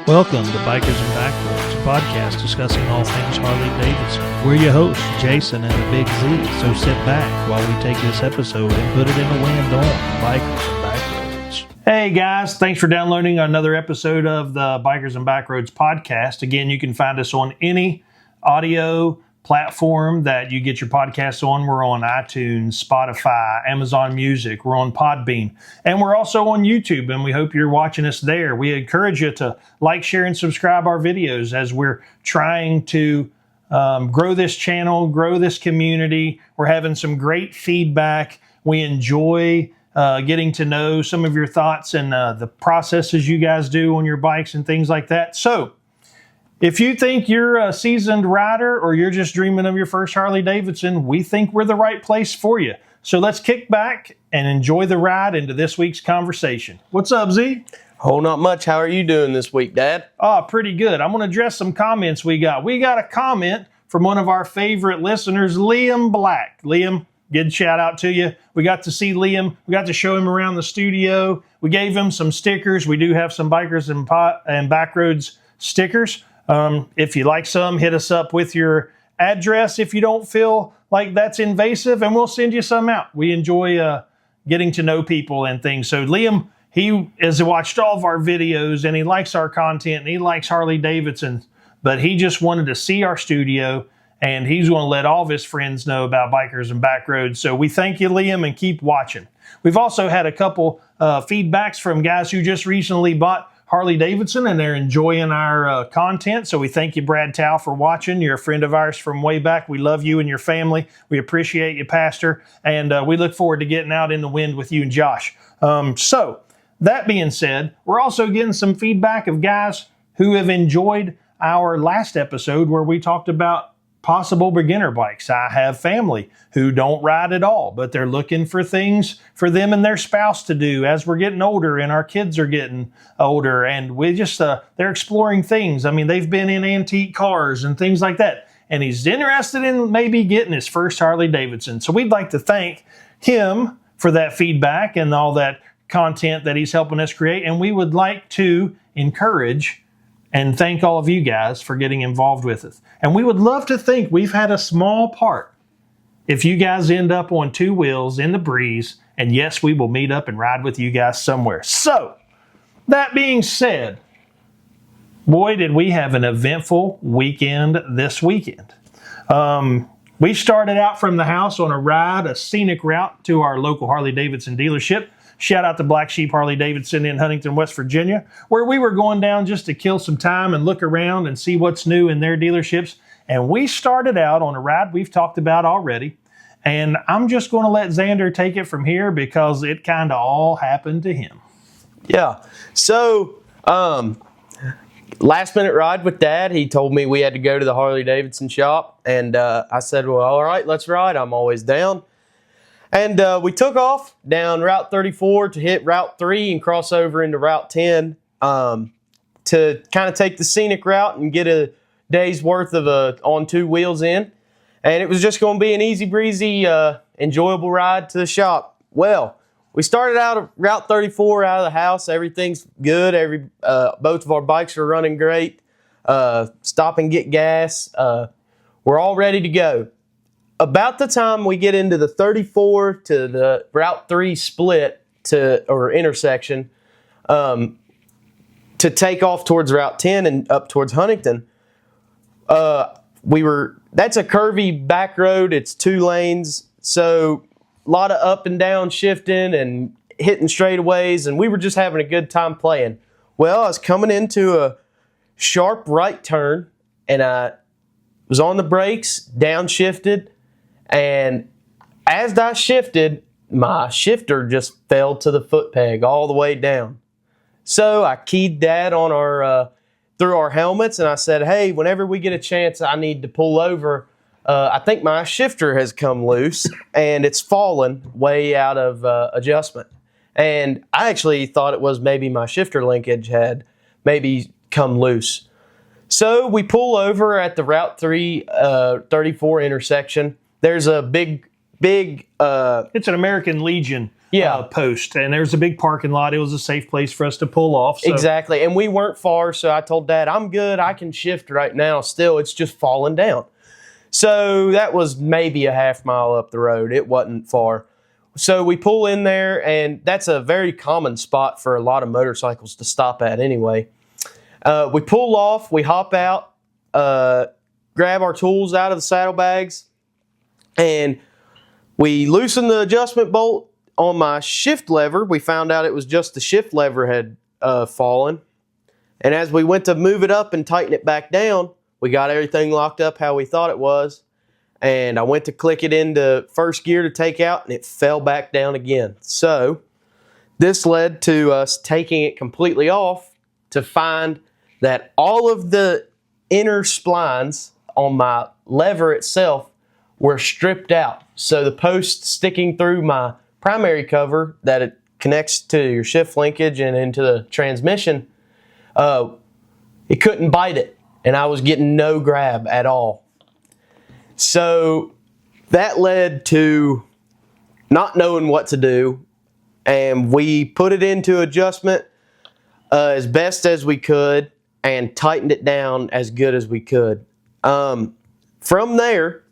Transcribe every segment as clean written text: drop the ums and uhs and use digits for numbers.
Welcome to Bikers and Backroads, a podcast discussing all things Harley-Davidson. We're your hosts, Jason and the Big Z, so sit back while we take this episode and put it in the wind on Bikers and Backroads. Hey guys, thanks for downloading another episode of the Bikers and Backroads podcast. Again, you can find us on any audio platform that you get your podcasts on. We're on iTunes, Spotify, Amazon Music. We're on Podbean. And we're also on YouTube, and we hope you're watching us there. We encourage you to like, share, and subscribe our videos as we're trying to grow this channel, grow this community. We're having some great feedback. We enjoy getting to know some of your thoughts and the processes you guys do on your bikes and things like that. So, if you think you're a seasoned rider or you're just dreaming of your first Harley-Davidson, we think we're the right place for you. So let's kick back and enjoy the ride into this week's conversation. What's up, Z? Oh, not much. How are you doing this week, Dad? Oh, pretty good. I'm going to address some comments we got. We got a comment from one of our favorite listeners, Liam Black. Liam, good shout out to you. We got to see Liam. We got to show him around the studio. We gave him some stickers. We do have some Bikers and Backroads stickers. If you like some, hit us up with your address if you don't feel like that's invasive, and we'll send you some out. We enjoy getting to know people and things. So Liam, he has watched all of our videos, and he likes our content, and he likes Harley-Davidson, but he just wanted to see our studio, and he's going to let all of his friends know about Bikers and Backroads. So we thank you, Liam, and keep watching. We've also had a couple feedbacks from guys who just recently bought Harley-Davidson, and they're enjoying our content. So we thank you, Brad Tao, for watching. You're a friend of ours from way back. We love you and your family. We appreciate you, Pastor, and we look forward to getting out in the wind with you and Josh. So that being said, we're also getting some feedback of guys who have enjoyed our last episode where we talked about possible beginner bikes. I have family who don't ride at all, but they're looking for things for them and their spouse to do as we're getting older and our kids are getting older, and we just they're exploring things. I mean, they've been in antique cars and things like that, and he's interested in maybe getting his first Harley-Davidson. So we'd like to thank him for that feedback and all that content that he's helping us create, and we would like to encourage and thank all of you guys for getting involved with us. And we would love to think we've had a small part if you guys end up on two wheels in the breeze. And yes, we will meet up and ride with you guys somewhere. So, that being said, boy, did we have an eventful weekend this weekend. We started out from the house on a ride, a scenic route to our local Harley-Davidson dealership. Shout out to Black Sheep Harley-Davidson in Huntington, West Virginia, where we were going down just to kill some time and look around and see what's new in their dealerships. And we started out on a ride we've talked about already. And I'm just going to let Xander take it from here because it kind of all happened to him. Yeah. So, last minute ride with Dad. He told me we had to go to the Harley-Davidson shop. And I said, well, all right, let's ride. I'm always down. And we took off down Route 34 to hit Route 3 and cross over into Route 10 to kind of take the scenic route and get a day's worth of on two wheels in. And it was just going to be an easy breezy, enjoyable ride to the shop. Well, we started out of Route 34 out of the house. Everything's good. Both of our bikes are running great. Stop and get gas. We're all ready to go. About the time we get into the 34 to the Route 3 split or intersection to take off towards Route 10 and up towards Huntington, that's a curvy back road. It's 2 lanes, so a lot of up and down shifting and hitting straightaways, and we were just having a good time playing. Well, I was coming into a sharp right turn, and I was on the brakes, downshifted. And as I shifted, my shifter just fell to the foot peg all the way down. So I keyed Dad on through our helmets, and I said, hey, whenever we get a chance, I need to pull over. I think my shifter has come loose, and it's fallen way out of adjustment. And I actually thought it was maybe my shifter linkage had maybe come loose. So we pull over at the Route 3 34 intersection. There's a big it's an American Legion post. And there's a big parking lot. It was a safe place for us to pull off. So. Exactly. And we weren't far, so I told Dad, I'm good. I can shift right now. Still, it's just falling down. So that was maybe a half mile up the road. It wasn't far. So we pull in there, and that's a very common spot for a lot of motorcycles to stop at anyway. We pull off, we hop out, grab our tools out of the saddlebags, and we loosen the adjustment bolt on my shift lever. We found out it was just the shift lever had fallen. And as we went to move it up and tighten it back down, we got everything locked up how we thought it was. And I went to click it into first gear to take out, and it fell back down again. So this led to us taking it completely off to find that all of the inner splines on my lever itself were stripped out. So the post sticking through my primary cover that it connects to your shift linkage and into the transmission, it couldn't bite it, and I was getting no grab at all. So that led to not knowing what to do, and we put it into adjustment as best as we could and tightened it down as good as we could. From there,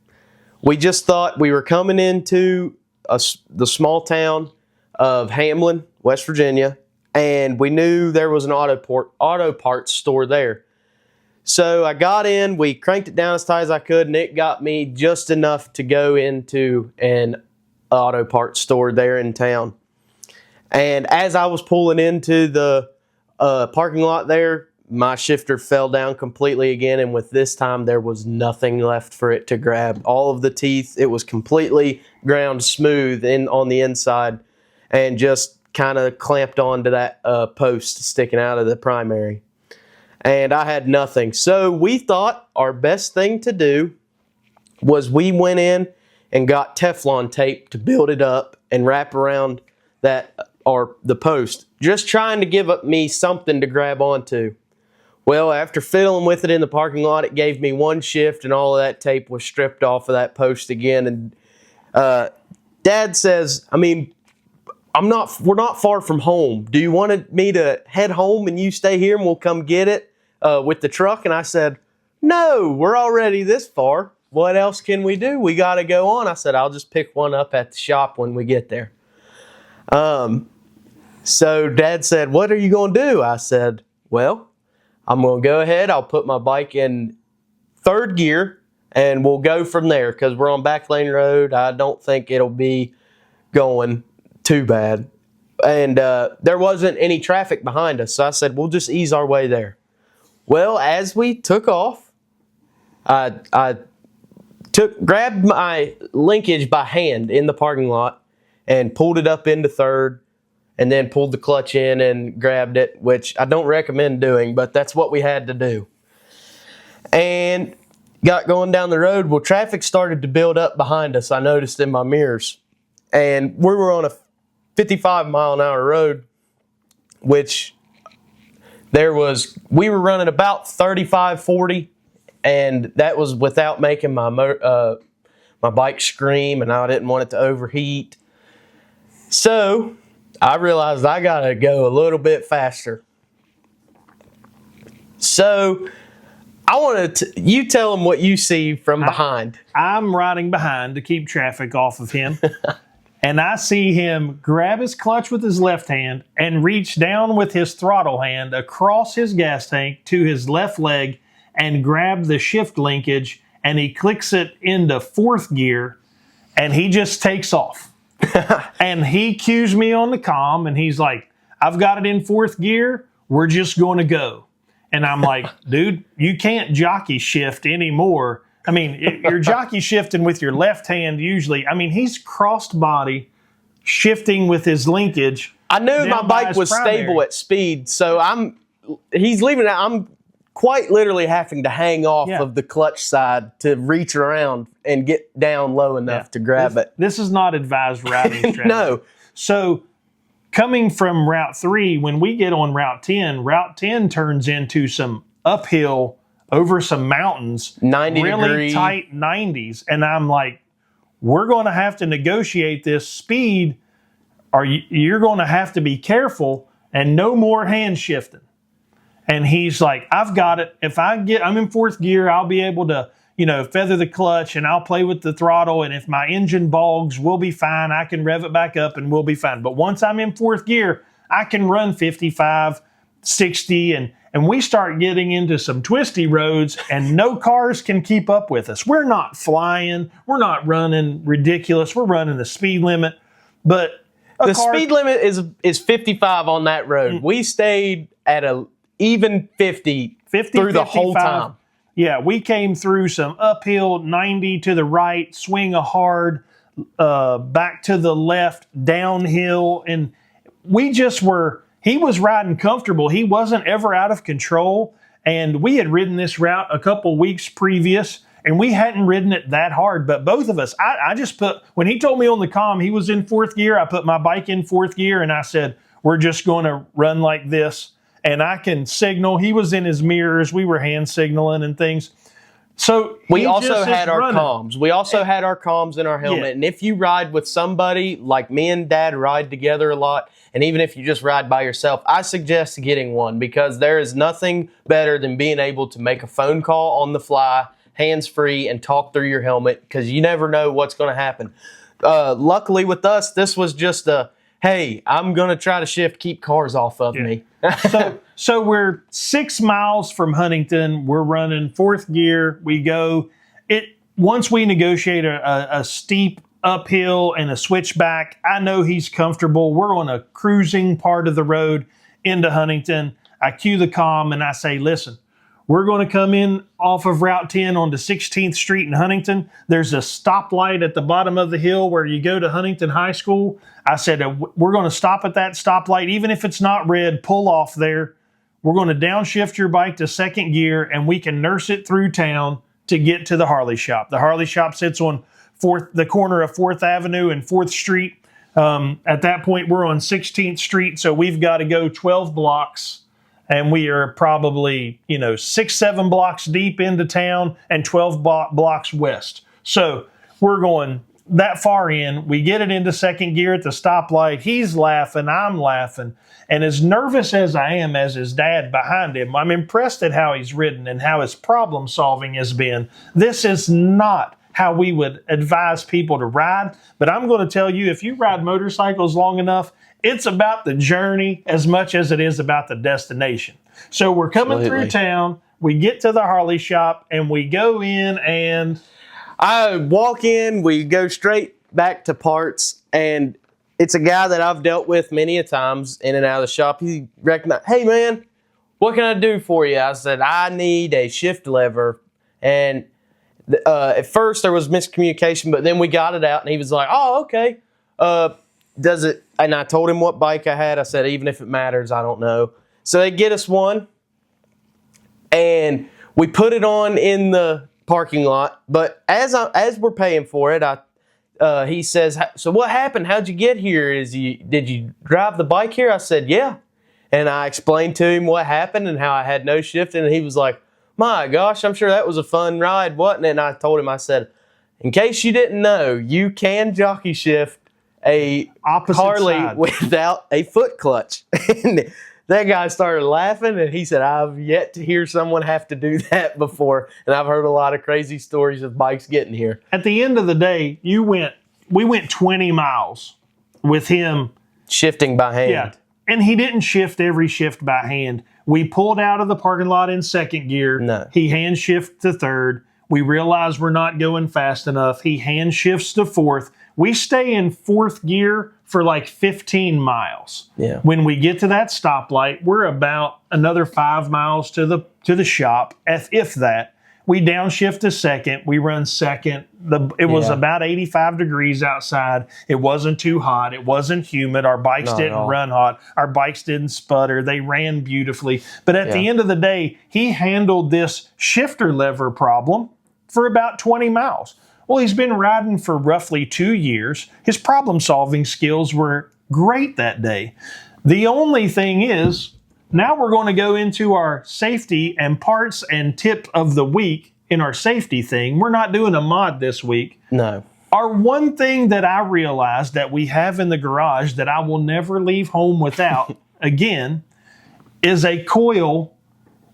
we just thought we were coming into the small town of Hamlin, West Virginia, and we knew there was an auto parts store there. So I got in, we cranked it down as tight as I could, and it got me just enough to go into an auto parts store there in town. And as I was pulling into the parking lot there, my shifter fell down completely again, and with this time there was nothing left for it to grab. All of the teeth, it was completely ground smooth on the inside and just kind of clamped onto that post sticking out of the primary. And I had nothing. So we thought our best thing to do was we went in and got Teflon tape to build it up and wrap around the post, just trying to give me something to grab onto. Well, after fiddling with it in the parking lot, it gave me one shift, and all of that tape was stripped off of that post again. And Dad says, I mean, we're not far from home. Do you want me to head home and you stay here and we'll come get it with the truck? And I said, no, we're already this far. What else can we do? We got to go on. I said, I'll just pick one up at the shop when we get there. So Dad said, what are you going to do? I said, well, I'm going to go ahead. I'll put my bike in third gear and we'll go from there because we're on back lane road. I don't think it'll be going too bad. And there wasn't any traffic behind us. So I said, we'll just ease our way there. Well, as we took off, I grabbed my linkage by hand in the parking lot and pulled it up into third, and then pulled the clutch in and grabbed it, which I don't recommend doing, but that's what we had to do. And got going down the road. Well, traffic started to build up behind us, I noticed in my mirrors. And we were on a 55-mile-an-hour road, which we were running about 35, 40, and that was without making my bike scream, and I didn't want it to overheat. So I realized I gotta go a little bit faster. So I wanted you tell him what you see from behind. I'm riding behind to keep traffic off of him. And I see him grab his clutch with his left hand and reach down with his throttle hand across his gas tank to his left leg and grab the shift linkage, and he clicks it into fourth gear, and he just takes off. And he cues me on the comm, and he's like, I've got it in fourth gear. We're just going to go. And I'm like, dude, you can't jockey shift anymore. I mean, you're jockey shifting with your left hand usually. I mean, he's crossed body shifting with his linkage. I knew my bike was stable at speed, so he's leaving it. I'm quite literally having to hang off of the clutch side to reach around and get down low enough to grab it. This is not advised routing strategy. No. So coming from Route 3, when we get on Route 10 turns into some uphill over some mountains, 90 really degree. Tight 90s. And I'm like, we're going to have to negotiate this speed you're going to have to be careful and no more hand shifting. And he's like, I've got it. If I'm in fourth gear, I'll be able to, feather the clutch and I'll play with the throttle. And if my engine bogs, we'll be fine. I can rev it back up and we'll be fine. But once I'm in fourth gear, I can run 55, 60, and we start getting into some twisty roads and no cars can keep up with us. We're not flying. We're not running ridiculous. We're running the speed limit. But the speed limit is 55 on that road. We stayed at a even 50 through the whole time. Yeah, we came through some uphill 90 to the right, swing a hard, back to the left, downhill, and he was riding comfortable. He wasn't ever out of control, and we had ridden this route a couple weeks previous, and we hadn't ridden it that hard, but both of us, I just when he told me on the comm he was in fourth gear, I put my bike in fourth gear, and I said, we're just going to run like this. And I can signal. He was in his mirrors. We were hand signaling and things. So we also had our comms. We also had our comms in our helmet. Yeah. And if you ride with somebody, like me and Dad ride together a lot, and even if you just ride by yourself, I suggest getting one because there is nothing better than being able to make a phone call on the fly, hands-free, and talk through your helmet because you never know what's going to happen. Luckily with us, this was just hey, I'm going to try to shift, keep cars off of me. So we're 6 miles from Huntington. We're running fourth gear. We go once we negotiate a steep uphill and a switchback, I know he's comfortable. We're on a cruising part of the road into Huntington. I cue the comm and I say, listen, we're going to come in off of Route 10 onto 16th Street in Huntington. There's a stoplight at the bottom of the hill where you go to Huntington High School. I said, we're going to stop at that stoplight. Even if it's not red, pull off there. We're going to downshift your bike to second gear, and we can nurse it through town to get to the Harley shop. The Harley shop sits on the corner of 4th Avenue and 4th Street. At that point, we're on 16th Street, so we've got to go 12 blocks. And we are probably, 6, 7 blocks deep into town and 12 blocks west. So we're going that far in. We get it into second gear at the stoplight. He's laughing. I'm laughing. And as nervous as I am as his dad behind him, I'm impressed at how he's ridden and how his problem solving has been. This is not how we would advise people to ride. But I'm going to tell you, if you ride motorcycles long enough, it's about the journey as much as it is about the destination. So we're coming through town, we get to the Harley shop, and we go in and... I walk in, we go straight back to parts, and it's a guy that I've dealt with many a times in and out of the shop. He recognized, hey man, what can I do for you? I said, I need a shift lever. And at first there was miscommunication, but then we got it out, and he was like, oh, okay. Does it? And I told him what bike I had. I said, even if it matters, I don't know. So they get us one, and we put it on in the parking lot. But as we're paying for it, he says, so what happened? How'd you get here? Did you drive the bike here? I said, yeah. And I explained to him what happened and how I had no shifting. And he was like, my gosh, I'm sure that was a fun ride, wasn't it? And I told him, I said, in case you didn't know, you can jockey shift a opposite Harley side without a foot clutch. And that guy started laughing, and he said, I've yet to hear someone have to do that before, and I've heard a lot of crazy stories of bikes getting here. At the end of the day, we went 20 miles with him. Shifting by hand. Yeah, and he didn't shift every shift by hand. We pulled out of the parking lot in second gear. No. He hand shifted to third. We realize we're not going fast enough. He hand shifts to fourth. We stay in fourth gear for like 15 miles. Yeah. When we get to that stoplight, we're about another 5 miles to the shop, if that. We downshift to second. We run second. It was about 85 degrees outside. It wasn't too hot. It wasn't humid. Our bikes didn't run hot. Our bikes didn't sputter. They ran beautifully. But at the end of the day, he handled this shifter lever problem for about 20 miles. Well, he's been riding for roughly 2 years. His problem-solving skills were great that day. The only thing is, now we're going to go into our safety and parts and tip of the week in our safety thing. We're not doing a mod this week. No. Our one thing that I realized that we have in the garage that I will never leave home without again is a coil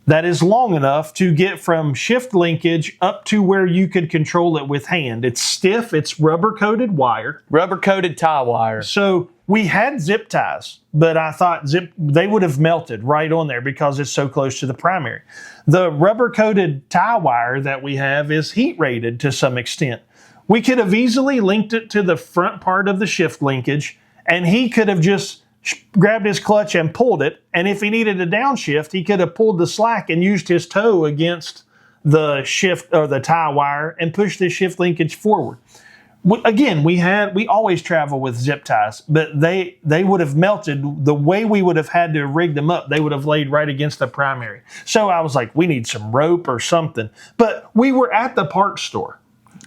that is long enough to get from shift linkage up to where you could control it with hand. It's stiff, it's rubber coated wire. Rubber coated tie wire. So we had zip ties, but I thought they would have melted right on there because it's so close to the primary. The rubber coated tie wire that we have is heat rated to some extent. We could have easily linked it to the front part of the shift linkage, and he could have just grabbed his clutch and pulled it. And if he needed a downshift, he could have pulled the slack and used his toe against the shift or the tie wire and pushed the shift linkage forward. Again, we always travel with zip ties, but they would have melted the way we would have had to rig them up. They would have laid right against the primary. So I was like, we need some rope or something. But we were at the parts store.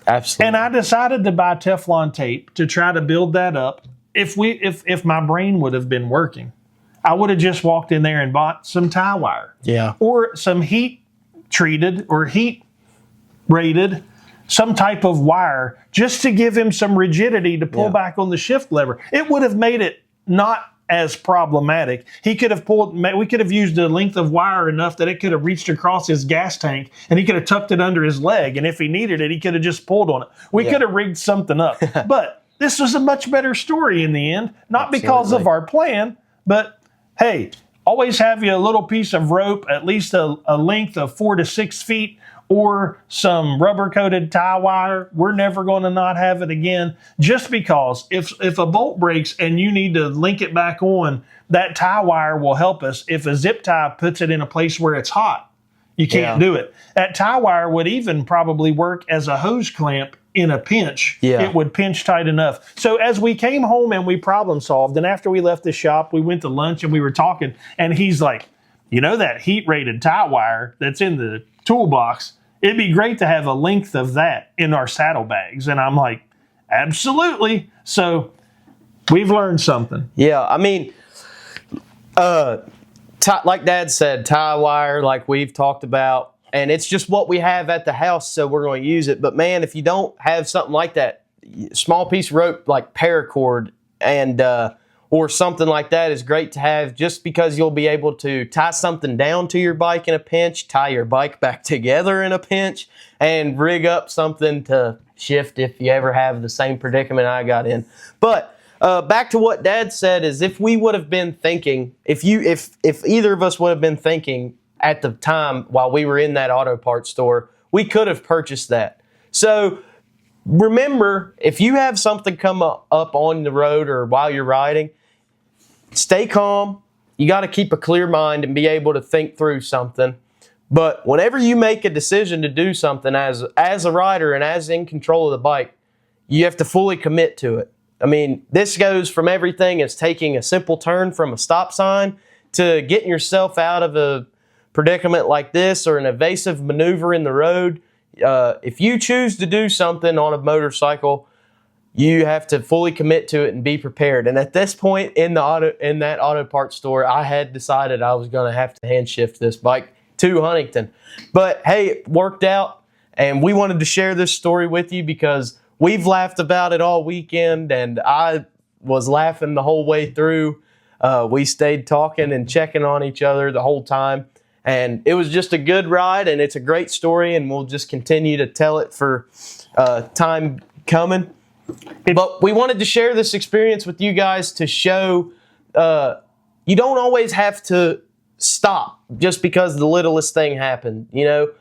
Absolutely. And I decided to buy Teflon tape to try to build that up. If my brain would have been working, I would have just walked in there and bought some tie wire. Yeah. Or some heat treated or heat rated, some type of wire, just to give him some rigidity to pull back on the shift lever. It would have made it not as problematic. We could have used a length of wire enough that it could have reached across his gas tank and he could have tucked it under his leg. And if he needed it, he could have just pulled on it. We could have rigged something up. But this was a much better story in the end, not because of our plan, but hey, always have you a little piece of rope, at least a length of 4 to 6 feet, or some rubber coated tie wire. We're never going to not have it again, just because if a bolt breaks and you need to link it back on, that tie wire will help us. If a zip tie puts it in a place where it's hot, you can't do it. That tie wire would even probably work as a hose clamp in a pinch. It would pinch tight enough. So as we came home and we problem solved, and after we left the shop, we went to lunch and we were talking, and he's like, you know, that heat rated tie wire that's in the toolbox, it'd be great to have a length of that in our saddlebags. And I'm like, absolutely. So we've learned something. Yeah, I mean, like Dad said, tie wire, like we've talked about, and it's just what we have at the house, so we're going to use it. But man, if you don't have something like that, small piece of rope like paracord and or something like that is great to have, just because you'll be able to tie something down to your bike in a pinch, tie your bike back together in a pinch, and rig up something to shift if you ever have the same predicament I got in. But back to what Dad said is, if we would have been thinking, if either of us would have been thinking at the time while we were in that auto parts store, we could have purchased that. So remember, if you have something come up on the road or while you're riding, stay calm. You got to keep a clear mind and be able to think through something. But whenever you make a decision to do something as a rider and as in control of the bike, you have to fully commit to it. I mean, this goes from everything as taking a simple turn from a stop sign to getting yourself out of a predicament like this or an evasive maneuver in the road. If you choose to do something on a motorcycle, you have to fully commit to it and be prepared. And at this point in that auto parts store, I had decided I was going to have to hand shift this bike to Huntington. But hey, it worked out, and we wanted to share this story with you because we've laughed about it all weekend, and I was laughing the whole way through. We stayed talking and checking on each other the whole time, and it was just a good ride, and it's a great story, and we'll just continue to tell it for time coming. But we wanted to share this experience with you guys to show you don't always have to stop just because the littlest thing happened. You know,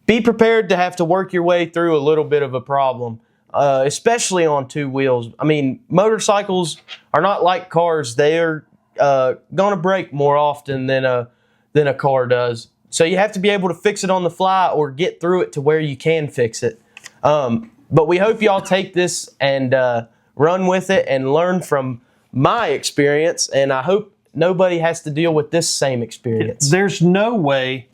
be prepared to have to work your way through a little bit of a problem, especially on two wheels. I mean, motorcycles are not like cars. They are going to break more often than a car does. So you have to be able to fix it on the fly or get through it to where you can fix it. But we hope y'all take this and run with it and learn from my experience. And I hope nobody has to deal with this same experience. There's no way.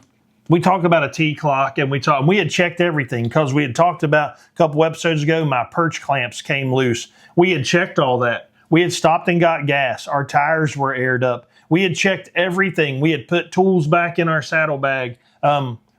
We talked about a T-clock, and we had checked everything because we had talked about a couple episodes ago, my perch clamps came loose. We had checked all that. We had stopped and got gas. Our tires were aired up. We had checked everything. We had put tools back in our saddlebag.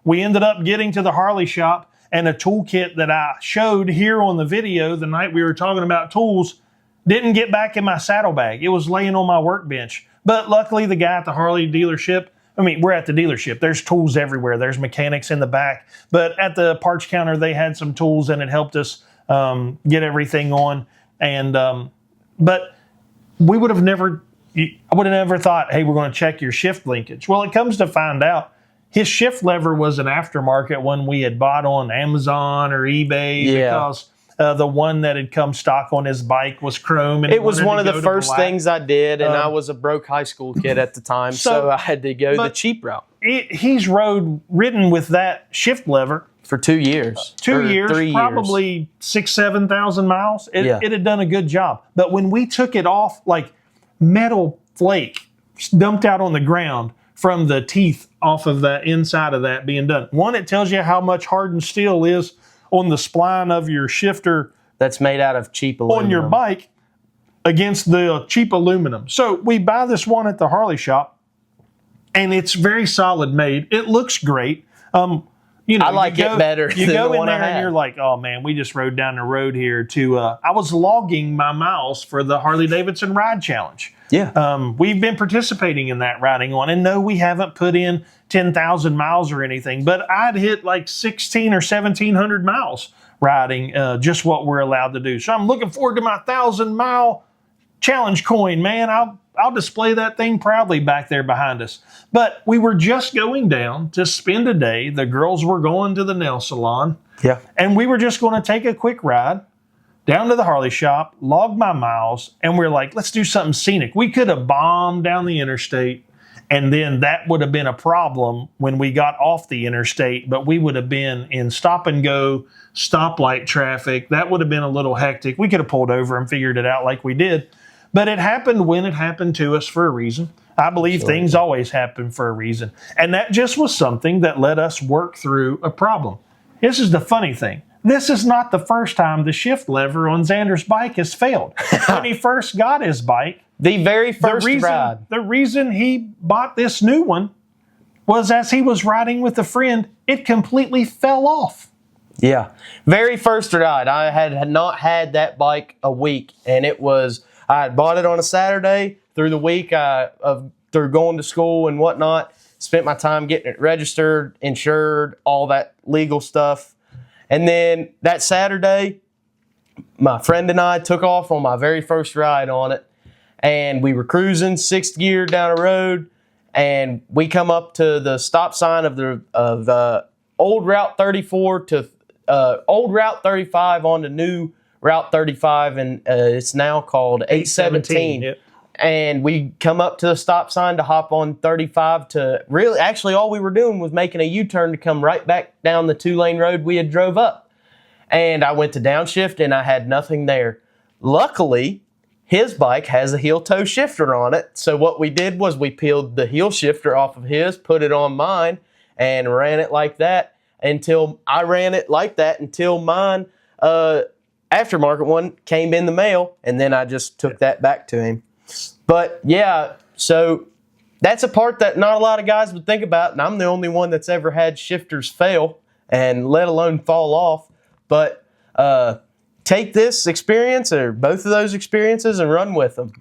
We ended up getting to the Harley shop, and a toolkit that I showed here on the video the night we were talking about tools didn't get back in my saddlebag. It was laying on my workbench. But luckily, the guy at the Harley dealership, we're at the dealership. There's tools everywhere. There's mechanics in the back. But at the parts counter, they had some tools, and it helped us get everything on. And but we would have never, I would have never thought, hey, we're going to check your shift linkage. Well, it comes to find out, his shift lever was an aftermarket one we had bought on Amazon or eBay because the one that had come stock on his bike was chrome. And it was one of the first things I did, and I was a broke high school kid at the time, so I had to go the cheap route. He's ridden with that shift lever for 2 years. 2 years, 3 years. Probably 7,000 miles. It had done a good job. But when we took it off, like metal flake dumped out on the ground from the teeth off of the inside of that being done. One, it tells you how much hardened steel is on the spline of your shifter. That's made out of cheap aluminum. On your bike against the cheap aluminum. So we buy this one at the Harley shop, and it's very solid made. It looks great. I like it better. You go in there and you're like, oh man, we just rode down the road here to. I was logging my miles for the Harley Davidson Ride Challenge. Yeah. We've been participating in that riding one, and no, we haven't put in 10,000 miles or anything, but I'd hit like 16 or 1,700 miles riding, just what we're allowed to do. So I'm looking forward to my 1,000-mile challenge coin, man. I'll display that thing proudly back there behind us. But we were just going down to spend a day. The girls were going to the nail salon. Yeah. And we were just going to take a quick ride down to the Harley shop, log my miles, and we're like, let's do something scenic. We could have bombed down the interstate, and then that would have been a problem when we got off the interstate, but we would have been in stop and go, stoplight traffic. That would have been a little hectic. We could have pulled over and figured it out like we did. But it happened when it happened to us for a reason. I believe things always happen for a reason. And that just was something that let us work through a problem. This is the funny thing. This is not the first time the shift lever on Xander's bike has failed. When he first got his bike, the very first ride. The reason he bought this new one was as he was riding with a friend, it completely fell off. Yeah. Very first ride. I had not had that bike a week, and I had bought it on a Saturday. Through the week through going to school and whatnot, spent my time getting it registered, insured, all that legal stuff. And then that Saturday, my friend and I took off on my very first ride on it. And we were cruising 6th gear down a road. And we come up to the stop sign of the old Route 34 to old Route 35 on the new Route 35. And it's now called 817. Yep. And we come up to the stop sign to hop on 35 to really, actually all we were doing was making a U-turn to come right back down the 2-lane road we had drove up. And I went to downshift and I had nothing there. Luckily, his bike has a heel toe shifter on it. So what we did was we peeled the heel shifter off of his, put it on mine, and ran it like that until mine aftermarket one came in the mail, and then I just took that back to him. But yeah, so that's a part that not a lot of guys would think about, and I'm the only one that's ever had shifters fail, and let alone fall off. But take this experience or both of those experiences and run with them.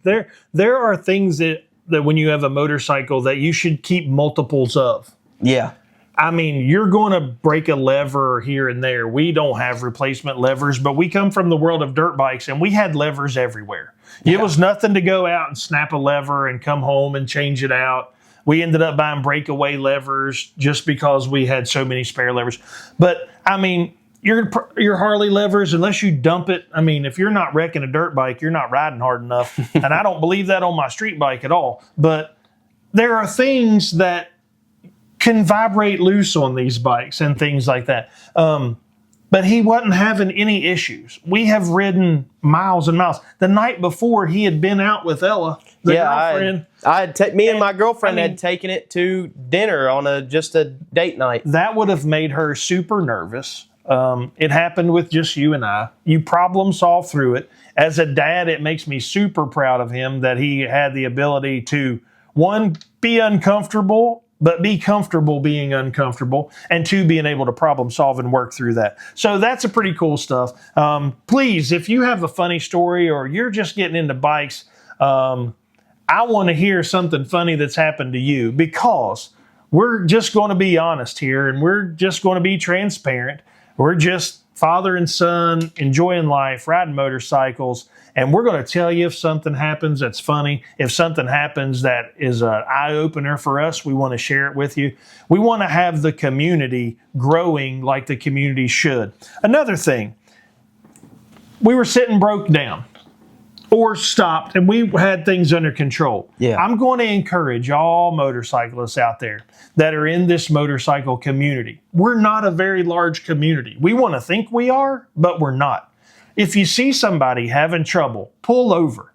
There are things that when you have a motorcycle that you should keep multiples of. Yeah. I mean, you're going to break a lever here and there. We don't have replacement levers, but we come from the world of dirt bikes, and we had levers everywhere. Yeah. It was nothing to go out and snap a lever and come home and change it out. We ended up buying breakaway levers just because we had so many spare levers. But, I mean, your Harley levers, unless you dump it, I mean, if you're not wrecking a dirt bike, you're not riding hard enough. And I don't believe that on my street bike at all. But there are things that can vibrate loose on these bikes and things like that. But he wasn't having any issues. We have ridden miles and miles. The night before, he had been out with Ella, the girlfriend. Me and my girlfriend had taken it to dinner on just a date night. That would have made her super nervous. It happened with just you and I. You problem solved through it. As a dad, it makes me super proud of him that he had the ability to, one, be uncomfortable but be comfortable being uncomfortable, and 2, being able to problem solve and work through that. So that's a pretty cool stuff. Please, if you have a funny story or you're just getting into bikes, I want to hear something funny that's happened to you, because we're just going to be honest here, and we're just going to be transparent. We're just father and son enjoying life, riding motorcycles, and we're going to tell you if something happens that's funny. If something happens that is an eye-opener for us, we want to share it with you. We want to have the community growing like the community should. Another thing, we were sitting broke down or stopped, and we had things under control. Yeah. I'm going to encourage all motorcyclists out there that are in this motorcycle community. We're not a very large community. We want to think we are, but we're not. If you see somebody having trouble, pull over.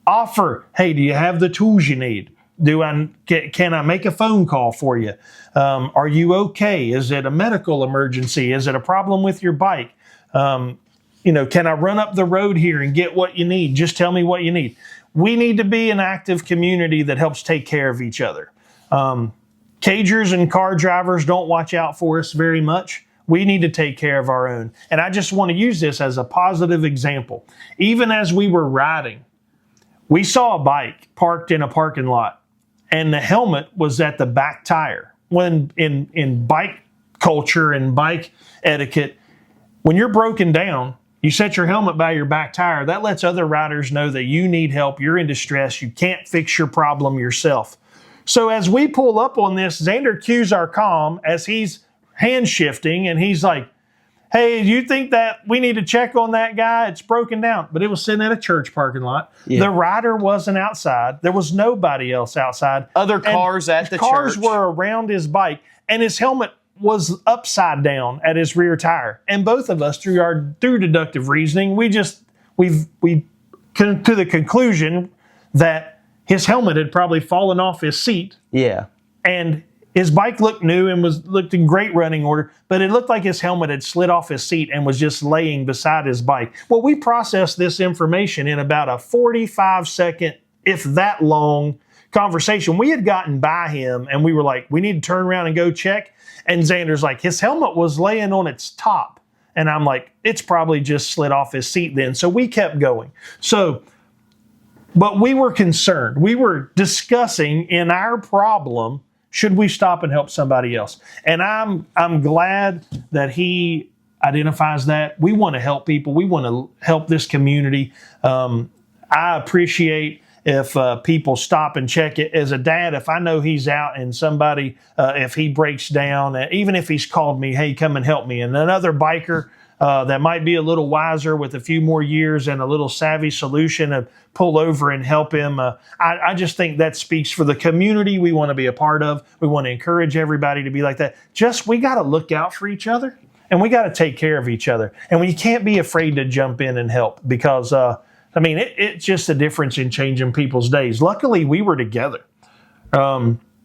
Offer, hey, do you have the tools you need? Can I make a phone call for you? Are you okay? Is it a medical emergency? Is it a problem with your bike? Can I run up the road here and get what you need? Just tell me what you need. We need to be an active community that helps take care of each other. Cagers and car drivers don't watch out for us very much. We need to take care of our own. And I just want to use this as a positive example. Even as we were riding, we saw a bike parked in a parking lot, and the helmet was at the back tire. When in bike culture and bike etiquette, when you're broken down, you set your helmet by your back tire. That lets other riders know that you need help, you're in distress, you can't fix your problem yourself. So as we pull up on this, Xander cues our comm as he's hand shifting, and he's like, hey, do you think that we need to check on that guy? It's broken down. But it was sitting at a church parking lot. Yeah. The rider wasn't outside. There was nobody else outside. Other cars at the church. Cars were around his bike, and his helmet was upside down at his rear tire. And both of us, through deductive reasoning, we come to the conclusion that his helmet had probably fallen off his seat. Yeah. And his bike looked new and looked in great running order, but it looked like his helmet had slid off his seat and was just laying beside his bike. Well, we processed this information in about a 45-second, if that long, conversation. We had gotten by him, and we were like, we need to turn around and go check. And Xander's like, his helmet was laying on its top. And I'm like, it's probably just slid off his seat then. So we kept going. But we were concerned. We were discussing in our problem, should we stop and help somebody else? And I'm glad that he identifies that. We want to help people. We want to help this community. I appreciate if people stop and check it. As a dad, if I know he's out and somebody, if he breaks down, even if he's called me, hey, come and help me. And another biker that might be a little wiser with a few more years and a little savvy solution to pull over and help him. I just think that speaks for the community we want to be a part of. We want to encourage everybody to be like that. We got to look out for each other, and we got to take care of each other. And we can't be afraid to jump in and help, because it's just a difference in changing people's days. Luckily, we were together.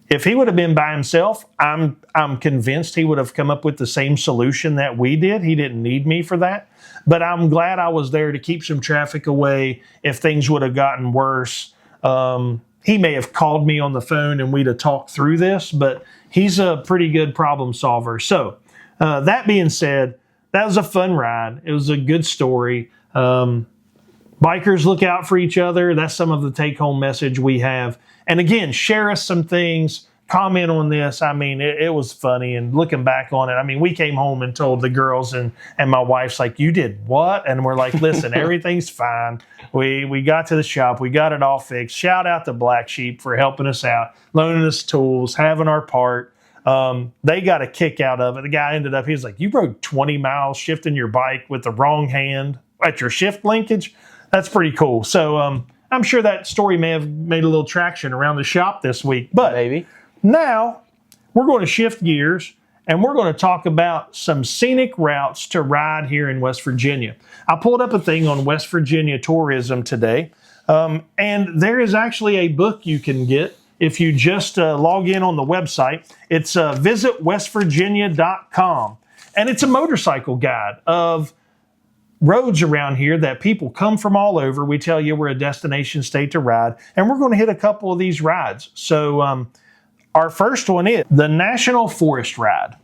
If he would have been by himself, I'm convinced he would have come up with the same solution that we did. He didn't need me for that. But I'm glad I was there to keep some traffic away if things would have gotten worse. He may have called me on the phone and we'd have talked through this, but he's a pretty good problem solver. So that being said, that was a fun ride. It was a good story. Bikers, look out for each other. That's some of the take-home message we have. And again, share us some things. Comment on this. It was funny. And looking back on it, we came home and told the girls, and my wife's like, you did what? And we're like, listen, everything's fine. We got to the shop. We got it all fixed. Shout out to Black Sheep for helping us out, loaning us tools, having our part. They got a kick out of it. The guy ended up, he was like, you rode 20 miles shifting your bike with the wrong hand at your shift linkage? That's pretty cool. So I'm sure that story may have made a little traction around the shop this week. But maybe. Now we're going to shift gears, and we're going to talk about some scenic routes to ride here in West Virginia. I pulled up a thing on West Virginia tourism today, and there is actually a book you can get if you just log in on the website. It's visitwestvirginia.com, and it's a motorcycle guide of roads around here that people come from all over. We tell you we're a destination state to ride, and we're going to hit a couple of these rides. So Our first one is the National Forest Ride.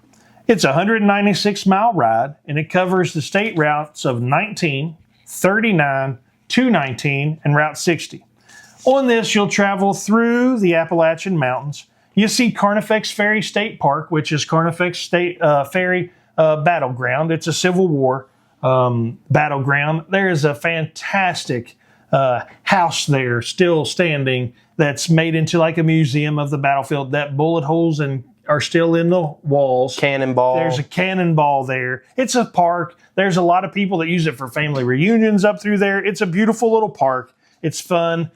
It's a 196-mile ride, and it covers the state routes of 19, 39, 219, and Route 60. On this, you'll travel through the Appalachian Mountains. You see Carnifex Ferry State Park, which is Carnifex State Ferry Battleground. It's a Civil War battleground. There is a fantastic house there still standing that's made into like a museum of the battlefield. That bullet holes are still in the walls. Cannonball. There's a cannonball there. It's a park. There's a lot of people that use it for family reunions up through there. It's a beautiful little park. It's fun.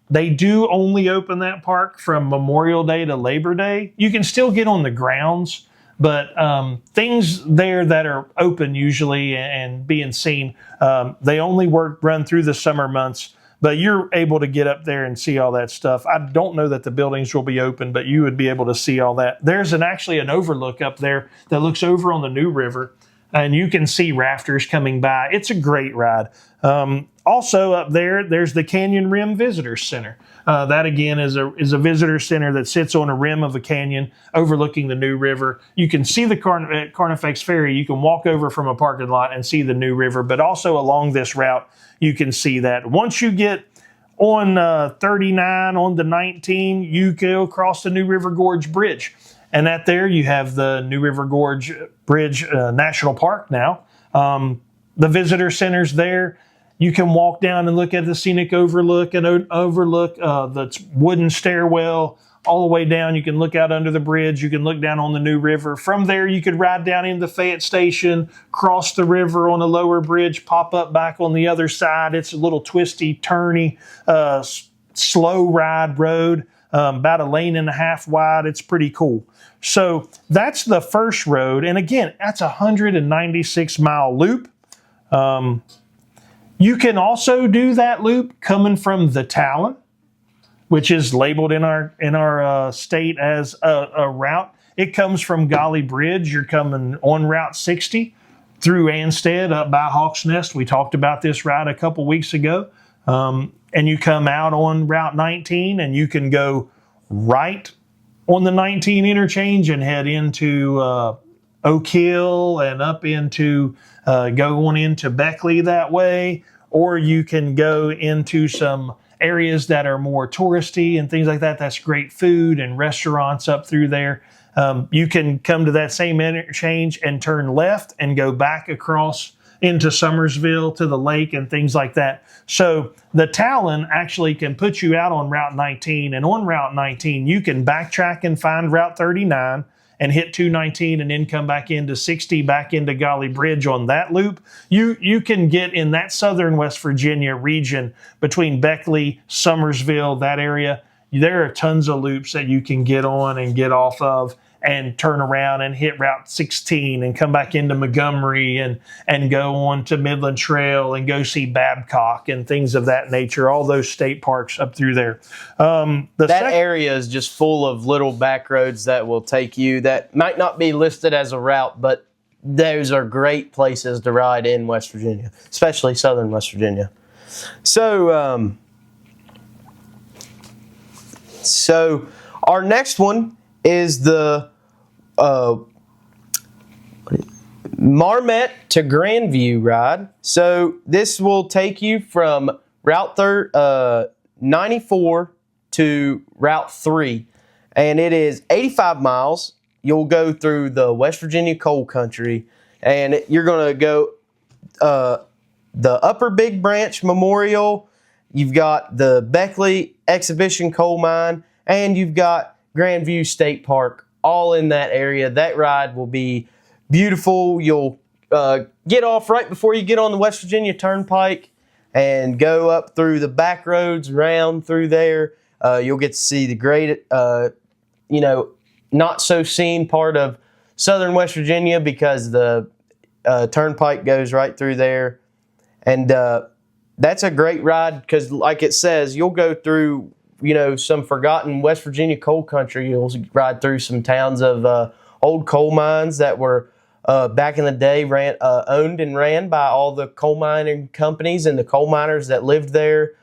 They do only open that park from Memorial Day to Labor Day. You can still get on the grounds, but things there that are open usually and being seen, they only run through the summer months. But you're able to get up there and see all that stuff. I don't know that the buildings will be open, but you would be able to see all that. There's actually an overlook up there that looks over on the New River, and you can see rafters coming by. It's a great ride. Also up there's the Canyon Rim Visitor Center. That again is a visitor center that sits on a rim of a canyon overlooking the New River. You can see the Carnifex Ferry. You can walk over from a parking lot and see the New River, but also along this route, you can see that. Once you get on 39, on the 19, you go across the New River Gorge Bridge. And at there, you have the New River Gorge Bridge National Park now. The visitor center's there. You can walk down and look at the scenic overlook and overlook the wooden stairwell all the way down. You can look out under the bridge. You can look down on the New River. From there, you could ride down into Fayette Station, cross the river on a lower bridge, pop up back on the other side. It's a little twisty, turny, slow ride road, about 1.5 lanes wide. It's pretty cool. So that's the first road. And again, that's a 196-mile loop. You can also do that loop coming from the Talon, which is labeled in our state as a route. It comes from Golly Bridge. You're coming on Route 60 through Anstead up by Hawks Nest. We talked about this route a couple weeks ago. And you come out on Route 19, and you can go right on the 19 interchange and head into Oak Hill and up into go on into Beckley that way, or you can go into some areas that are more touristy and things like that. That's great food and restaurants up through there. You can come to that same interchange and turn left and go back across into Summersville to the lake and things like that. So the Talon actually can put you out on Route 19, and on Route 19 you can backtrack and find Route 39 and hit 219 and then come back into 60, back into Golly Bridge on that loop. You can get in that southern West Virginia region between Beckley, Summersville, that area. There are tons of loops that you can get on and get off of and turn around and hit Route 16 and come back into Montgomery and go on to Midland Trail and go see Babcock and things of that nature, all those state parks up through there. That area is just full of little back roads that will take you that might not be listed as a route, but those are great places to ride in West Virginia, especially southern West Virginia. So our next one is the Marmet to Grandview ride. So this will take you from Route 94 to Route 3, and it is 85 miles. You'll go through the West Virginia coal country, and you're going to go the Upper Big Branch Memorial. You've got the Beckley Exhibition Coal Mine, and you've got Grandview State Park, all in that area. That ride will be beautiful. You'll get off right before you get on the West Virginia Turnpike and go up through the back roads, around through there. You'll get to see the great, not so seen part of southern West Virginia because the turnpike goes right through there. And that's a great ride because, like it says, you'll go through some forgotten West Virginia coal country. You'll ride through some towns of old coal mines that were back in the day owned and ran by all the coal mining companies and the coal miners that lived there.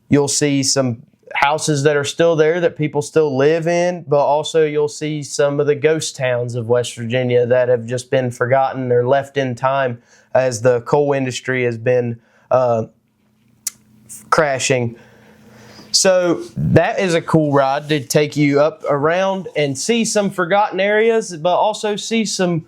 You'll see some houses that are still there that people still live in, but also you'll see some of the ghost towns of West Virginia that have just been forgotten or left in time as the coal industry has been crashing. So that is a cool ride to take you up around and see some forgotten areas, but also see some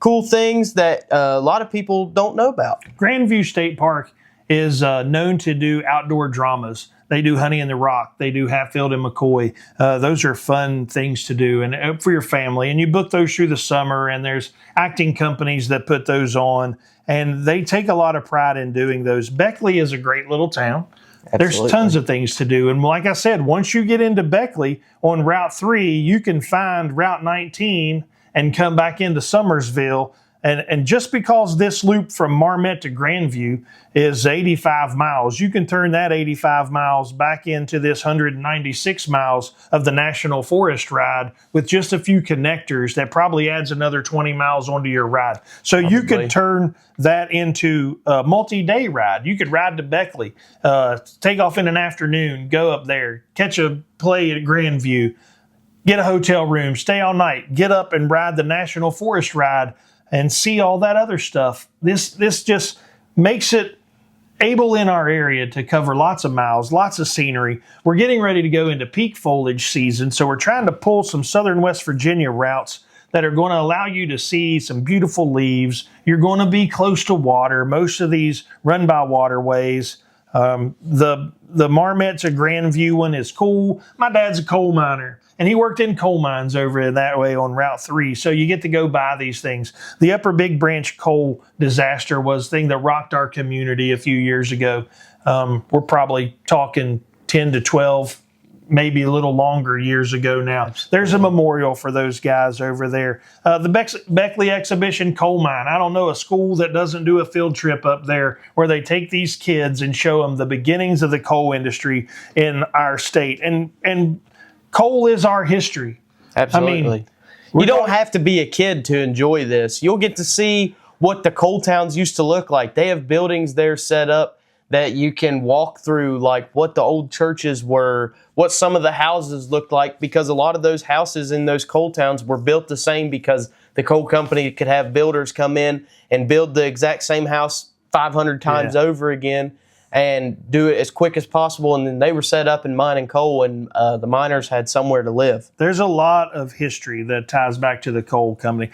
cool things that a lot of people don't know about. Grandview State Park is known to do outdoor dramas. They do Honey in the Rock. They do Hatfield and McCoy. Those are fun things to do and for your family. And you book those through the summer, and there's acting companies that put those on, and they take a lot of pride in doing those. Beckley is a great little town. Absolutely. There's tons of things to do. And like I said, once you get into Beckley on Route 3, you can find Route 19 and come back into Summersville. And just because this loop from Marmet to Grandview is 85 miles, you can turn that 85 miles back into this 196 miles of the National Forest ride with just a few connectors that probably adds another 20 miles onto your ride. So probably. You could turn that into a multi-day ride. You could ride to Beckley, take off in an afternoon, go up there, catch a play at Grandview, get a hotel room, stay all night, get up and ride the National Forest ride, and see all that other stuff. This just makes it able in our area to cover lots of miles, lots of scenery. We're getting ready to go into peak foliage season, so we're trying to pull some southern West Virginia routes that are going to allow you to see some beautiful leaves. You're going to be close to water. Most of these run by waterways. The Marmet to Grandview one is cool. My dad's a coal miner, and he worked in coal mines over that way on Route 3, so you get to go by these things. The Upper Big Branch coal disaster was the thing that rocked our community a few years ago. We're probably talking 10 to 12, maybe a little longer years ago now. There's a memorial for those guys over there. The Beckley Exhibition Coal Mine. I don't know a school that doesn't do a field trip up there where they take these kids and show them the beginnings of the coal industry in our state. And coal is our history. Absolutely. I mean, you don't have to be a kid to enjoy this. You'll get to see what the coal towns used to look like. They have buildings there set up that you can walk through, like what the old churches were, what some of the houses looked like, because a lot of those houses in those coal towns were built the same because the coal company could have builders come in and build the exact same house 500 times over again and do it as quick as possible. And then they were set up in mining coal, and the miners had somewhere to live. There's a lot of history that ties back to the coal company.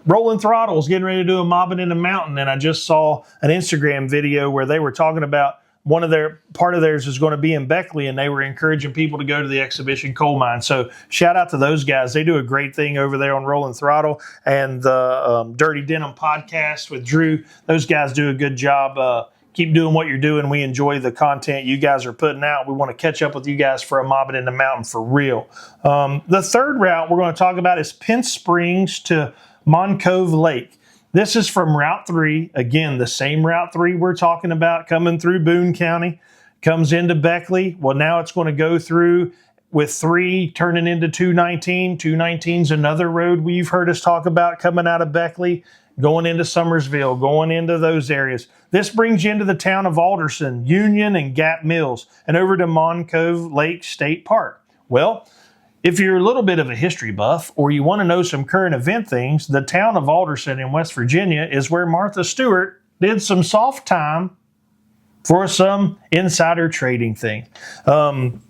Rolling Throttle is getting ready to do a Mobbing in the Mountain, and I just saw an Instagram video where they were talking about part of theirs is going to be in Beckley, and they were encouraging people to go to the Exhibition Coal Mine. So shout out to those guys. They do a great thing over there on Rolling Throttle, and the Dirty Denim podcast with Drew. Those guys do a good job. Keep doing what you're doing. We enjoy the content you guys are putting out. We want to catch up with you guys for a Mobbing in the Mountain for real. The third route we're going to talk about is Pince Springs to Moncove Lake. This is from Route 3. Again, the same Route 3 we're talking about coming through Boone County. Comes into Beckley. Well, now it's going to go through with 3 turning into 219. 219 is another road we've heard us talk about coming out of Beckley, going into Summersville, going into those areas. This brings you into the town of Alderson, Union, and Gap Mills, and over to Moncove Lake State Park. Well, if you're a little bit of a history buff or you want to know some current event things, the town of Alderson in West Virginia is where Martha Stewart did some soft time for some insider trading thing.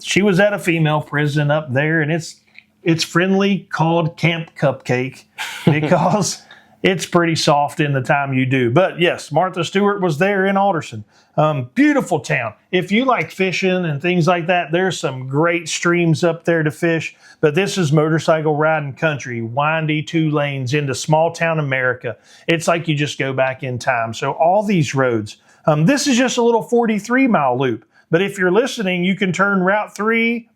She was at a female prison up there, and it's friendly called Camp Cupcake because it's pretty soft in the time you do. But yes, Martha Stewart was there in Alderson. Beautiful town. If you like fishing and things like that, there's some great streams up there to fish. But this is motorcycle riding country, windy 2 lanes into small town America. It's like you just go back in time. So all these roads. This is just a little 43-mile loop. But if you're listening, you can turn Route 3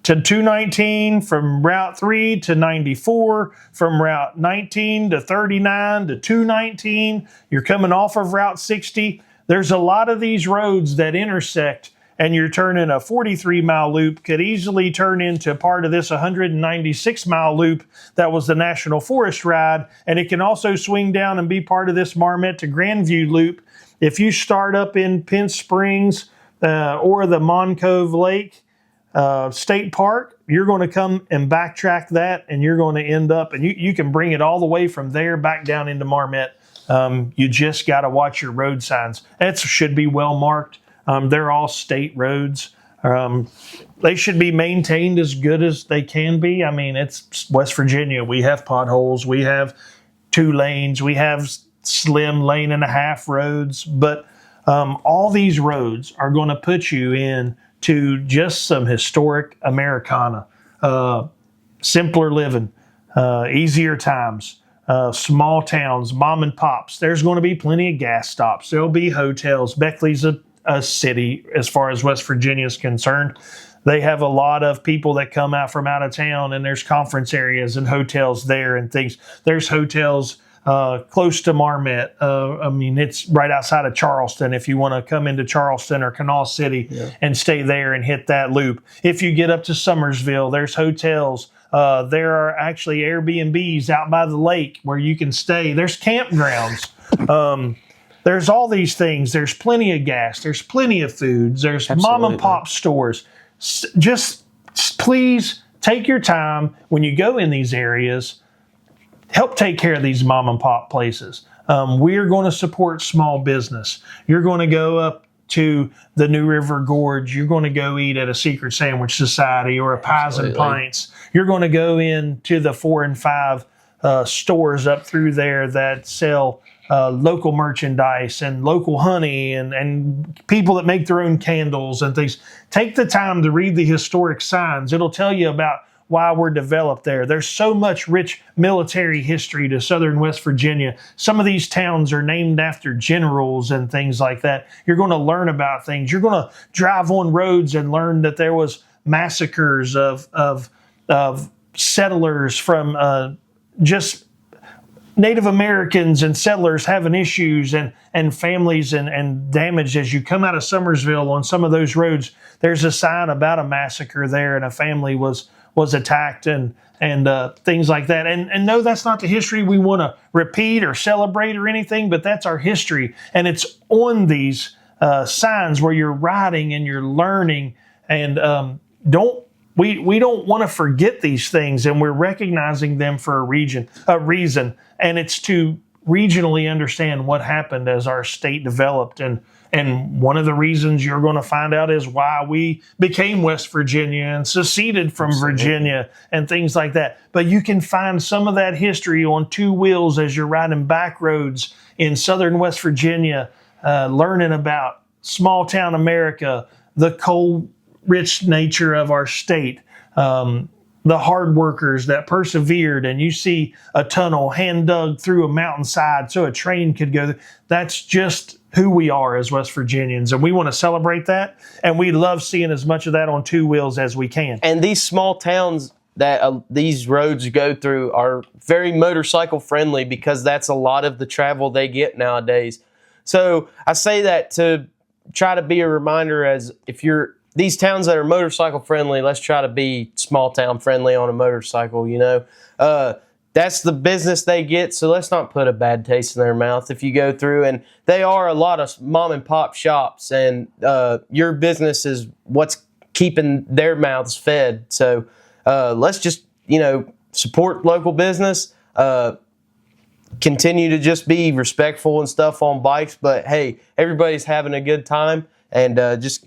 to 219, from Route 3 to 94, from Route 19 to 39 to 219. You're coming off of Route 60. There's a lot of these roads that intersect, and you're turning a 43-mile loop could easily turn into part of this 196-mile loop that was the National Forest ride, and it can also swing down and be part of this Marmet to Grandview loop. If you start up in Pince Springs, or the Mon Cove Lake State Park, you're going to come and backtrack that, and you're going to end up, and you can bring it all the way from there back down into Marmette. You just got to watch your road signs. It should be well marked. They're all state roads. They should be maintained as good as they can be. I mean, it's West Virginia. We have potholes. We have 2 lanes. We have slim lane and a half roads. But all these roads are going to put you in to just some historic Americana, simpler living, easier times. Small towns, mom and pops. There's going to be plenty of gas stops. There'll be hotels. Beckley's a city as far as West Virginia is concerned. They have a lot of people that come out from out of town, and there's conference areas and hotels there and things. There's hotels close to Marmette. I mean, it's right outside of Charleston if you want to come into Charleston or Canal City and stay there and hit that loop. If you get up to Summersville, there's hotels. There are actually Airbnbs out by the lake where you can stay. There's campgrounds. There's all these things. There's plenty of gas. There's plenty of foods. There's mom and pop stores. Just please take your time when you go in these areas. Help take care of these mom and pop places. We're going to support small business. You're going to go up to the New River Gorge. You're going to go eat at a Secret Sandwich Society or a Pies and Pints. You're going to go into the 4 and 5 stores up through there that sell local merchandise and local honey and people that make their own candles and things. Take the time to read the historic signs. It'll tell you about why we're developed there. There's so much rich military history to southern West Virginia. Some of these towns are named after generals and things like that. You're going to learn about things. You're going to drive on roads and learn that there was massacres of settlers from just Native Americans and settlers having issues and families and damage. As you come out of Summersville on some of those roads, there's a sign about a massacre there and a family was attacked and things like that. And no, that's not the history we want to repeat or celebrate or anything, but that's our history. And it's on these signs where you're riding and you're learning. And we don't want to forget these things, and we're recognizing them for a reason. And it's to regionally understand what happened as our state developed. And one of the reasons you're going to find out is why we became West Virginia and seceded from Virginia and things like that. But you can find some of that history on 2 wheels as you're riding back roads in southern West Virginia, learning about small town America, the coal-rich nature of our state, the hard workers that persevered, and you see a tunnel hand dug through a mountainside so a train could go. That's just who we are as West Virginians, and we want to celebrate that, and we love seeing as much of that on 2 wheels as we can. And these small towns that these roads go through are very motorcycle friendly because that's a lot of the travel they get nowadays. So I say that to try to be a reminder, as if you're these towns that are motorcycle friendly, let's try to be small town friendly on a motorcycle, you know. That's the business they get, so let's not put a bad taste in their mouth if you go through. And they are a lot of mom and pop shops, and your business is what's keeping their mouths fed. So let's just, support local business, continue to just be respectful and stuff on bikes. But hey, everybody's having a good time, and just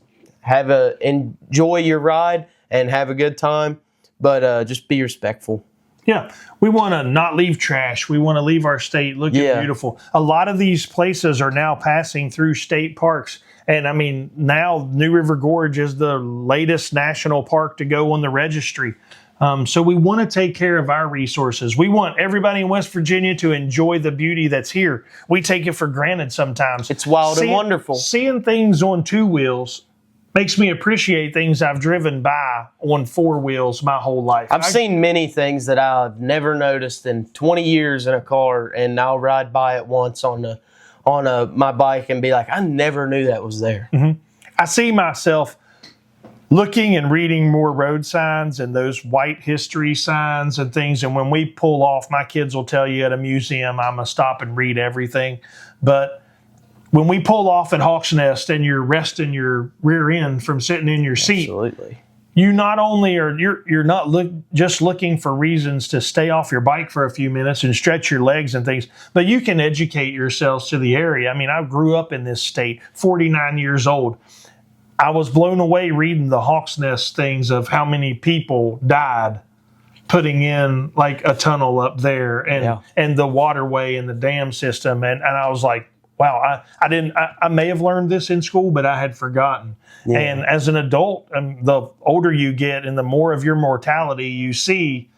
enjoy your ride and have a good time, but just be respectful. Yeah, we want to not leave trash. We want to leave our state looking beautiful. A lot of these places are now passing through state parks. And I mean, now New River Gorge is the latest national park to go on the registry. So we want to take care of our resources. We want everybody in West Virginia to enjoy the beauty that's here. We take it for granted sometimes. It's wild and wonderful. Seeing things on 2 wheels makes me appreciate things I've driven by on 4 wheels my whole life. I've seen many things that I've never noticed in 20 years in a car, and I'll ride by it once on my bike and be like, I never knew that was there. Mm-hmm. I see myself looking and reading more road signs and those white history signs and things. And when we pull off, my kids will tell you at a museum, I'm going to stop and read everything. But when we pull off at Hawk's Nest and you're resting your rear end from sitting in your seat, Absolutely. you not only are you're not just looking for reasons to stay off your bike for a few minutes and stretch your legs and things, but you can educate yourselves to the area. I mean, I grew up in this state, 49 years old. I was blown away reading the Hawk's Nest things of how many people died putting in like a tunnel up there and the waterway and the dam system. And I was like, wow, I may have learned this in school, but I had forgotten. Yeah. And as an adult, the older you get and the more of your mortality you see,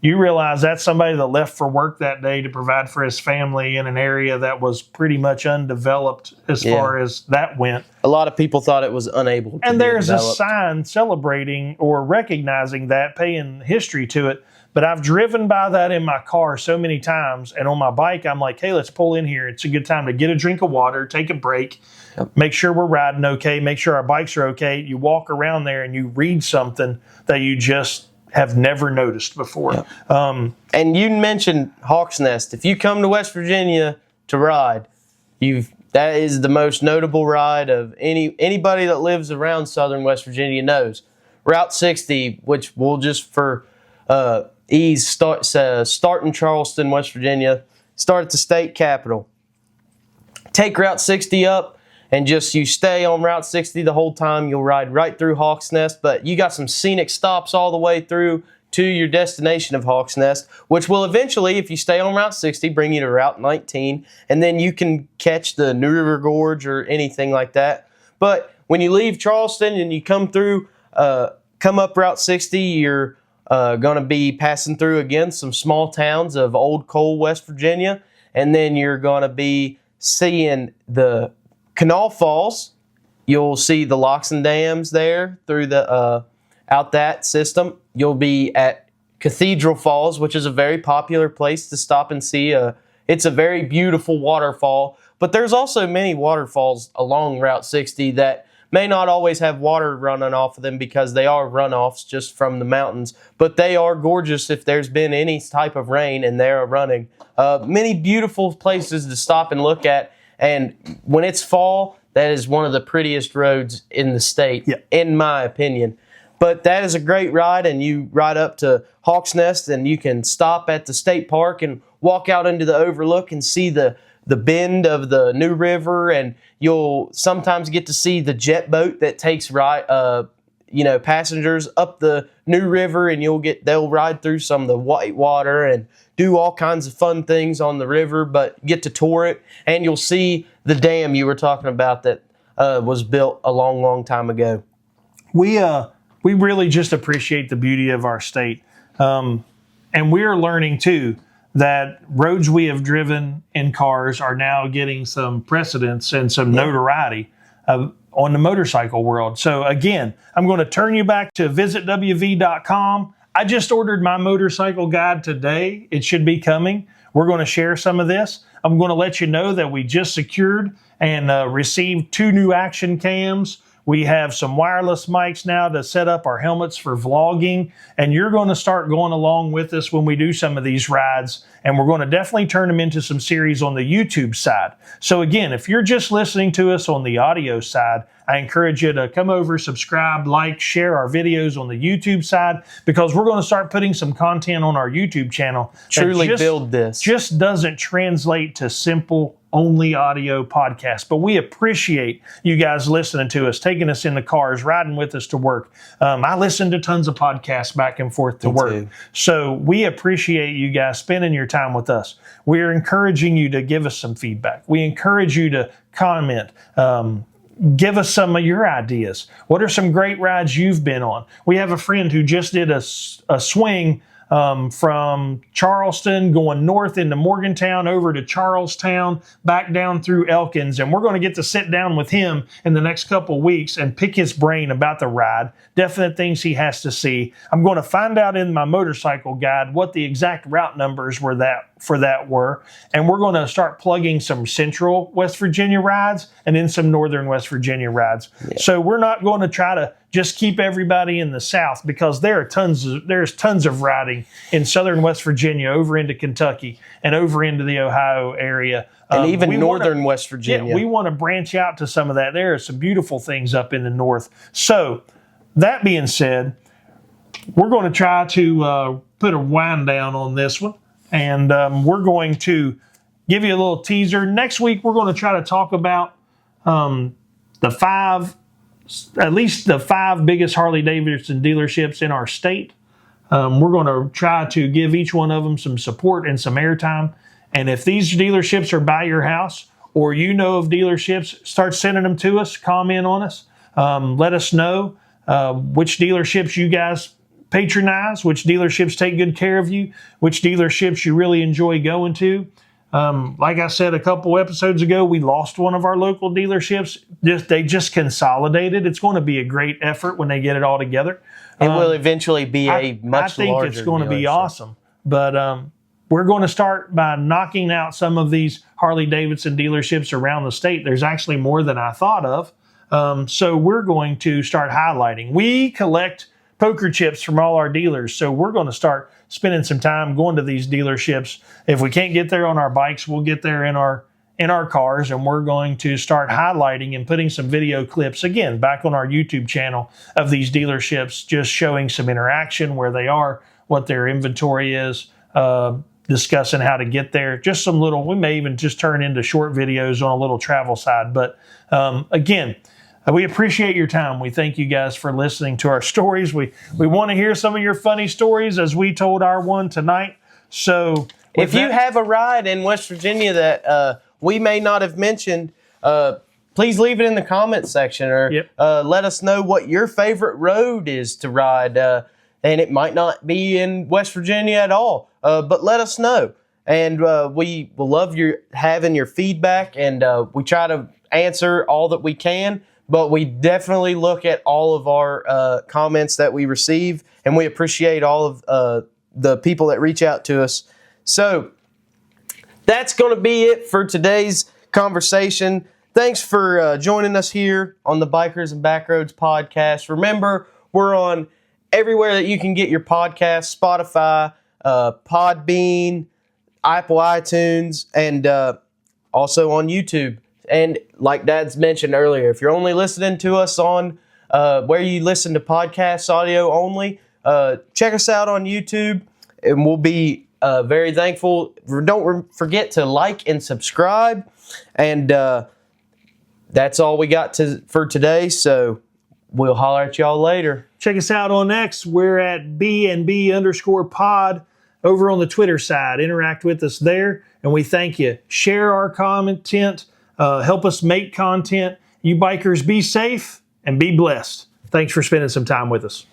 you realize that's somebody that left for work that day to provide for his family in an area that was pretty much undeveloped as far as that went. A lot of people thought it was unable to And be there's developed. a sign celebrating or recognizing that, paying history to it. But I've driven by that in my car so many times, and on my bike, I'm like, hey, let's pull in here. It's a good time to get a drink of water, take a break, make sure we're riding okay, make sure our bikes are okay. You walk around there and you read something that you just have never noticed before. Yep. And you mentioned Hawk's Nest. If you come to West Virginia to ride, that is the most notable ride of anybody that lives around southern West Virginia knows. Route 60, which we'll just for ease start in Charleston, West Virginia, start at the state capitol. Take Route 60 up and just you stay on Route 60 the whole time. You'll ride right through Hawk's Nest, but you got some scenic stops all the way through to your destination of Hawk's Nest, which will eventually, if you stay on Route 60, bring you to Route 19, and then you can catch the New River Gorge or anything like that. But when you leave Charleston and you come up Route 60, you're going to be passing through again some small towns of Old Cole, West Virginia, and then you're going to be seeing the Canal Falls. You'll see the locks and dams there through the out that system. You'll be at Cathedral Falls, which is a very popular place to stop and see. It's a very beautiful waterfall, but there's also many waterfalls along Route 60 that may not always have water running off of them because they are runoffs just from the mountains, but they are gorgeous if there's been any type of rain and they are running. Many beautiful places to stop and look at, and when it's fall, that is one of the prettiest roads in the state, in my opinion. But that is a great ride, and you ride up to Hawk's Nest, and you can stop at the state park and walk out into the overlook and see the bend of the New River, and you'll sometimes get to see the jet boat that takes passengers up the New River, and they'll ride through some of the white water and do all kinds of fun things on the river, but get to tour it, and you'll see the dam you were talking about that was built a long, long time ago. We really just appreciate the beauty of our state. And we are learning, too, that roads we have driven in cars are now getting some precedence and some notoriety on the motorcycle world. So, again, I'm going to turn you back to visitwv.com. I just ordered my motorcycle guide today. It should be coming. We're going to share some of this. I'm going to let you know that we just secured and received 2 new action cams. We have some wireless mics now to set up our helmets for vlogging, and you're going to start going along with us when we do some of these rides, and we're going to definitely turn them into some series on the YouTube side. So again, if you're just listening to us on the audio side, I encourage you to come over, subscribe, like, share our videos on the YouTube side, because we're going to start putting some content on our YouTube channel. Truly build this. Just doesn't translate to simple only audio podcast, but we appreciate you guys listening to us, taking us in the cars, riding with us to work. I listen to tons of podcasts back and forth to work. Too. So we appreciate you guys spending your time with us. We're encouraging you to give us some feedback. We encourage you to comment. Give us some of your ideas. What are some great rides you've been on? We have a friend who just did a swing from Charleston, going north into Morgantown, over to Charlestown, back down through Elkins. And we're going to get to sit down with him in the next couple of weeks and pick his brain about the ride, definite things he has to see. I'm going to find out in my motorcycle guide what the exact route numbers were were. And we're going to start plugging some central West Virginia rides and then some northern West Virginia rides. Yeah. So we're not going to try to just keep everybody in the South, because there's tons of riding in southern West Virginia, over into Kentucky, and over into the Ohio area. And even northern West Virginia. Yeah, we want to branch out to some of that. There are some beautiful things up in the north. So that being said, we're going to try to put a wind down on this one. And we're going to give you a little teaser. Next week, we're going to try to talk about at least the five biggest Harley-Davidson dealerships in our state. We're going to try to give each one of them some support and some airtime. And if these dealerships are by your house, or you know of dealerships, start sending them to us, comment on us. Let us know which dealerships you guys patronize, which dealerships take good care of you, which dealerships you really enjoy going to. Like I said a couple episodes ago, we lost one of our local dealerships. They just consolidated. It's going to be a great effort when they get it all together. It will eventually be a much larger I think it's going to be dealership. awesome. But we're going to start by knocking out some of these Harley-Davidson dealerships around the state. There's actually more than I thought of. So we're going to start highlighting. We collect poker chips from all our dealers, so we're going to start spending some time going to these dealerships. If we can't get there on our bikes, we'll get there in our cars, and we're going to start highlighting and putting some video clips, again, back on our YouTube channel of these dealerships, just showing some interaction, where they are, what their inventory is, discussing how to get there. Just some little, we may even just turn into short videos on a little travel side. But again, we appreciate your time. We thank you guys for listening to our stories. We want to hear some of your funny stories, as we told our one tonight. So if you have a ride in West Virginia that we may not have mentioned, please leave it in the comments section, or let us know what your favorite road is to ride. And it might not be in West Virginia at all, but let us know. And we will love having your feedback, and we try to answer all that we can. But we definitely look at all of our comments that we receive, and we appreciate all of the people that reach out to us. So that's going to be it for today's conversation. Thanks for joining us here on the Bikers and Backroads podcast. Remember, we're on everywhere that you can get your podcasts: Spotify, Podbean, Apple iTunes, and also on YouTube. And like Dad's mentioned earlier, if you're only listening to us on where you listen to podcasts, audio only, check us out on YouTube, and we'll be very thankful. Don't forget to like and subscribe. And that's all we got for today. So we'll holler at y'all later. Check us out on X. We're at @B&B_pod over on the Twitter side. Interact with us there, and we thank you. Share our content. Help us make content. You bikers, be safe and be blessed. Thanks for spending some time with us.